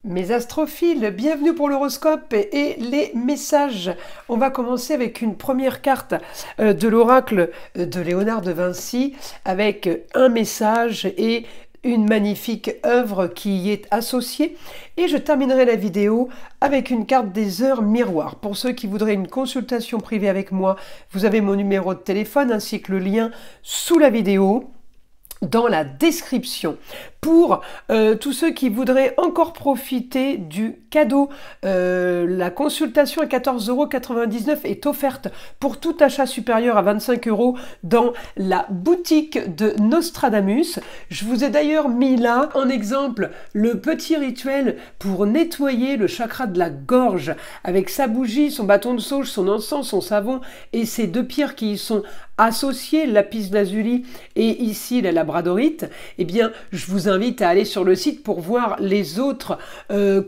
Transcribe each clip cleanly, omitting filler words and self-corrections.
Mes astrophiles, bienvenue pour l'horoscope et les messages. On va commencer avec une première carte de l'oracle de Léonard de Vinci avec un message et une magnifique œuvre qui y est associée. Et je terminerai la vidéo avec une carte des heures miroirs. Pour ceux qui voudraient une consultation privée avec moi, vous avez mon numéro de téléphone ainsi que le lien sous la vidéo dans la description. Pour tous ceux qui voudraient encore profiter du cadeau, la consultation à 14,99 € est offerte pour tout achat supérieur à 25 € dans la boutique de Nostradamus. Je vous ai d'ailleurs mis là en exemple le petit rituel pour nettoyer le chakra de la gorge avec sa bougie, son bâton de sauge, son encens, son savon et ces deux pierres qui y sont associées, le lapis lazuli et ici la labradorite. Eh bien, je vous invite à aller sur le site pour voir les autres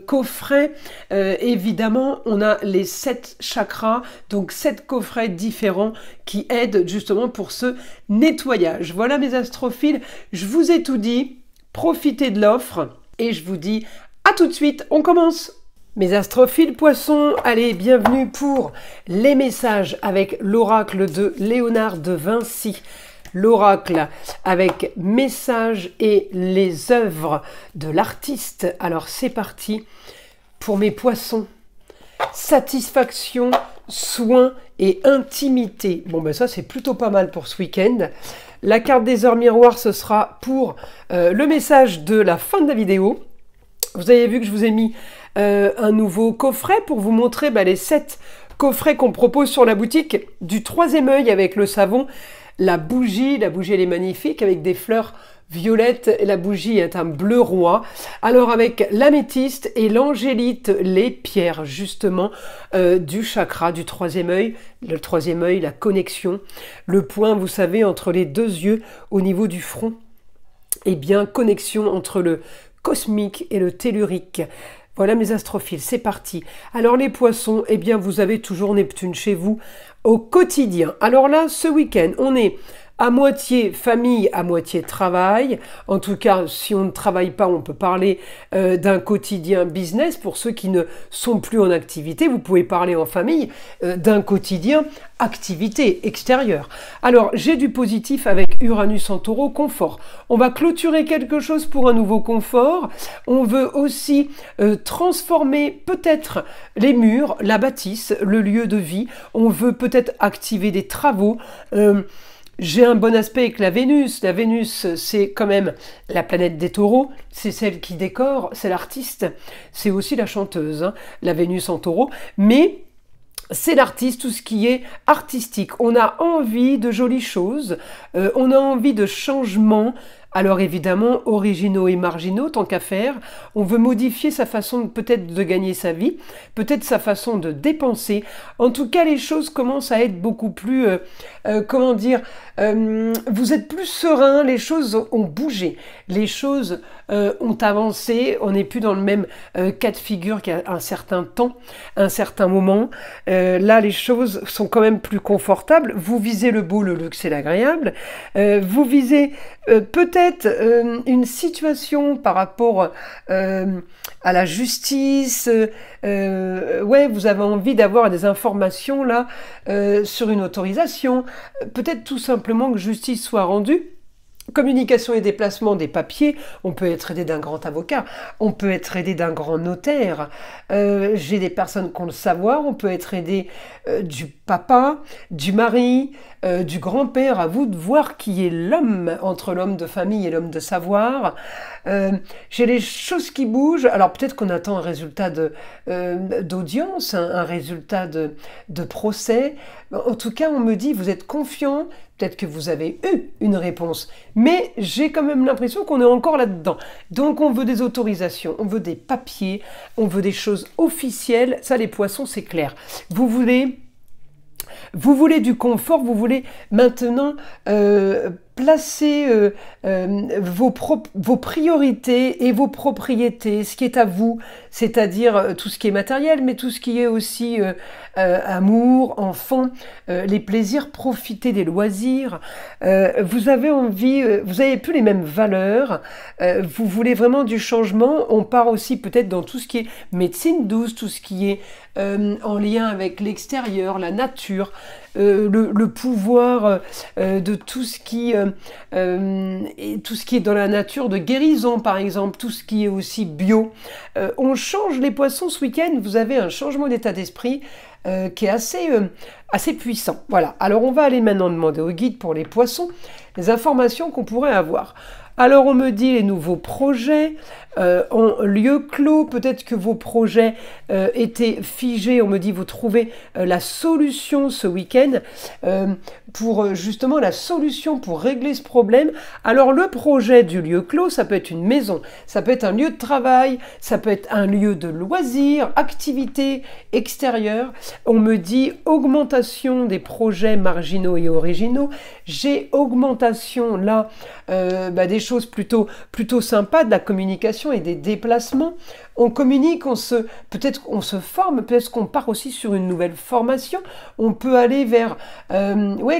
coffrets. Évidemment, on a les 7 chakras, donc 7 coffrets différents qui aident justement pour ce nettoyage. Voilà mes astrophiles, je vous ai tout dit, profitez de l'offre et je vous dis à tout de suite, on commence. Mes astrophiles poissons, allez, bienvenue pour les messages avec l'oracle de Léonard de Vinci. L'oracle avec messages et les œuvres de l'artiste. Alors c'est parti pour mes poissons. Satisfaction, soin et intimité. Bon ben ça c'est plutôt pas mal pour ce week-end. La carte des heures miroirs, ce sera pour le message de la fin de la vidéo. Vous avez vu que je vous ai mis un nouveau coffret pour vous montrer les 7 coffrets qu'on propose sur la boutique du troisième œil avec le savon. La bougie elle est magnifique avec des fleurs violettes. La bougie est un bleu roi. Alors avec l'améthyste et l'angélite, les pierres justement du chakra du troisième œil. Le troisième œil, la connexion. Le point, vous savez, entre les deux yeux au niveau du front. Eh bien, connexion entre le cosmique et le tellurique. Voilà mes astrophiles, c'est parti. Alors les poissons, eh bien vous avez toujours Neptune chez vous au quotidien. Alors là, ce week-end, on est à moitié famille, à moitié travail. En tout cas, si on ne travaille pas, on peut parler d'un quotidien business. Pour ceux qui ne sont plus en activité, vous pouvez parler en famille d'un quotidien activité extérieure. Alors, j'ai du positif avec Uranus en taureau, confort. On va clôturer quelque chose pour un nouveau confort. On veut aussi transformer peut-être les murs, la bâtisse, le lieu de vie. On veut peut-être activer des travaux. J'ai un bon aspect avec la Vénus. La Vénus, c'est quand même la planète des taureaux. C'est celle qui décore, c'est l'artiste. C'est aussi la chanteuse, hein, la Vénus en taureau. Mais c'est l'artiste, tout ce qui est artistique. On a envie de jolies choses. On a envie de changements. Alors évidemment, originaux et marginaux, tant qu'à faire, on veut modifier sa façon peut-être de gagner sa vie, peut-être sa façon de dépenser. En tout cas, les choses commencent à être beaucoup plus, comment dire, vous êtes plus serein, les choses ont bougé, les choses ont avancé, on n'est plus dans le même cas de figure qu'à un certain temps, un certain moment. Là, les choses sont quand même plus confortables. Vous visez le beau, le luxe et l'agréable. Vous visez peut-être une situation par rapport à la justice. Ouais, vous avez envie d'avoir des informations là sur une autorisation. Peut-être tout simplement que justice soit rendue. Communication et déplacement des papiers, on peut être aidé d'un grand avocat, on peut être aidé d'un grand notaire, j'ai des personnes qui ont le savoir, on peut être aidé du papa, du mari, du grand-père, à vous de voir qui est l'homme, entre l'homme de famille et l'homme de savoir. J'ai les choses qui bougent, alors peut-être qu'on attend un résultat d'audience, un résultat de procès. En tout cas, on me dit, vous êtes confiant, peut-être que vous avez eu une réponse, mais j'ai quand même l'impression qu'on est encore là-dedans. Donc on veut des autorisations, on veut des papiers, on veut des choses officielles. Ça, les poissons, c'est clair. Vous voulez du confort, vous voulez maintenant placez vos priorités et vos propriétés, ce qui est à vous, c'est-à-dire tout ce qui est matériel, mais tout ce qui est aussi amour, enfant, les plaisirs, profiter des loisirs. Vous avez envie, vous avez plus les mêmes valeurs, vous voulez vraiment du changement. On part aussi peut-être dans tout ce qui est médecine douce, tout ce qui est en lien avec l'extérieur, la nature, le pouvoir de tout ce qui est dans la nature, de guérison par exemple, tout ce qui est aussi bio. On change les poissons ce week-end, vous avez un changement d'état d'esprit qui est assez puissant. Voilà, alors on va aller maintenant demander au guide pour les poissons, les informations qu'on pourrait avoir. Alors on me dit les nouveaux projets en lieu clos, peut-être que vos projets étaient figés, on me dit vous trouvez la solution ce week-end pour justement la solution pour régler ce problème. Alors le projet du lieu clos, ça peut être une maison, ça peut être un lieu de travail, ça peut être un lieu de loisirs, activité extérieure. On me dit augmentation des projets marginaux et originaux. J'ai augmentation là des choses plutôt sympas, de la communication et des déplacements. On communique, peut-être qu'on se forme, peut-être qu'on part aussi sur une nouvelle formation. On peut aller vers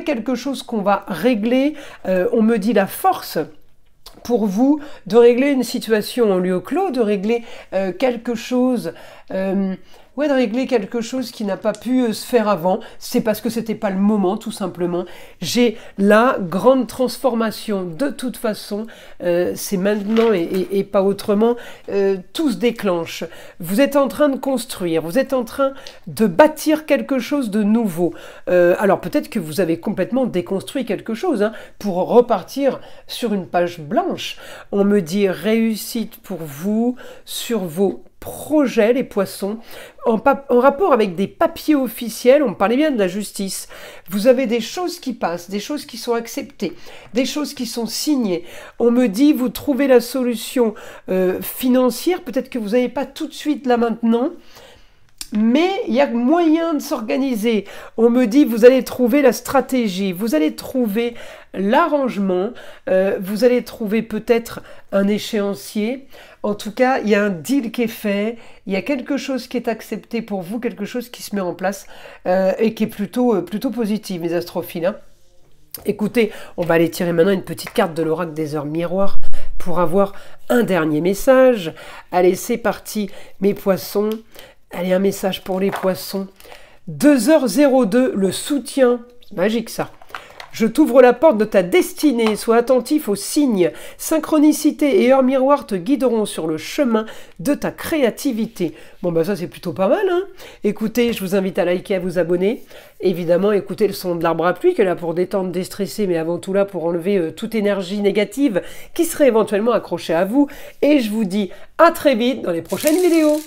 quelque chose qu'on va régler. On me dit la force pour vous de régler une situation en lieu clos, de régler quelque chose. De régler quelque chose qui n'a pas pu se faire avant, c'est parce que c'était pas le moment tout simplement. J'ai la grande transformation de toute façon, c'est maintenant et pas autrement, tout se déclenche. Vous êtes en train de construire, vous êtes en train de bâtir quelque chose de nouveau. Alors peut-être que vous avez complètement déconstruit quelque chose pour repartir sur une page blanche. On me dit réussite pour vous sur vos projets, les poissons, en rapport avec des papiers officiels. On me parlait bien de la justice. Vous avez des choses qui passent, des choses qui sont acceptées, des choses qui sont signées. On me dit, vous trouvez la solution financière, peut-être que vous n'avez pas tout de suite là maintenant, mais il y a moyen de s'organiser. On me dit, vous allez trouver la stratégie, vous allez trouver l'arrangement, vous allez trouver peut-être un échéancier. En tout cas, il y a un deal qui est fait, il y a quelque chose qui est accepté pour vous, quelque chose qui se met en place et qui est plutôt positif, mes astrophiles. Écoutez, on va aller tirer maintenant une petite carte de l'oracle des heures miroirs pour avoir un dernier message. Allez, c'est parti, mes poissons. Allez, un message pour les poissons. 2h02, le soutien. C'est magique ça. Je t'ouvre la porte de ta destinée, sois attentif aux signes. Synchronicité et heures miroirs te guideront sur le chemin de ta créativité. Bon, ça c'est plutôt pas mal, Écoutez, je vous invite à liker, à vous abonner. Évidemment, écoutez le son de l'arbre à pluie, qui est là pour détendre, déstresser, mais avant tout là pour enlever toute énergie négative qui serait éventuellement accrochée à vous. Et je vous dis à très vite dans les prochaines vidéos.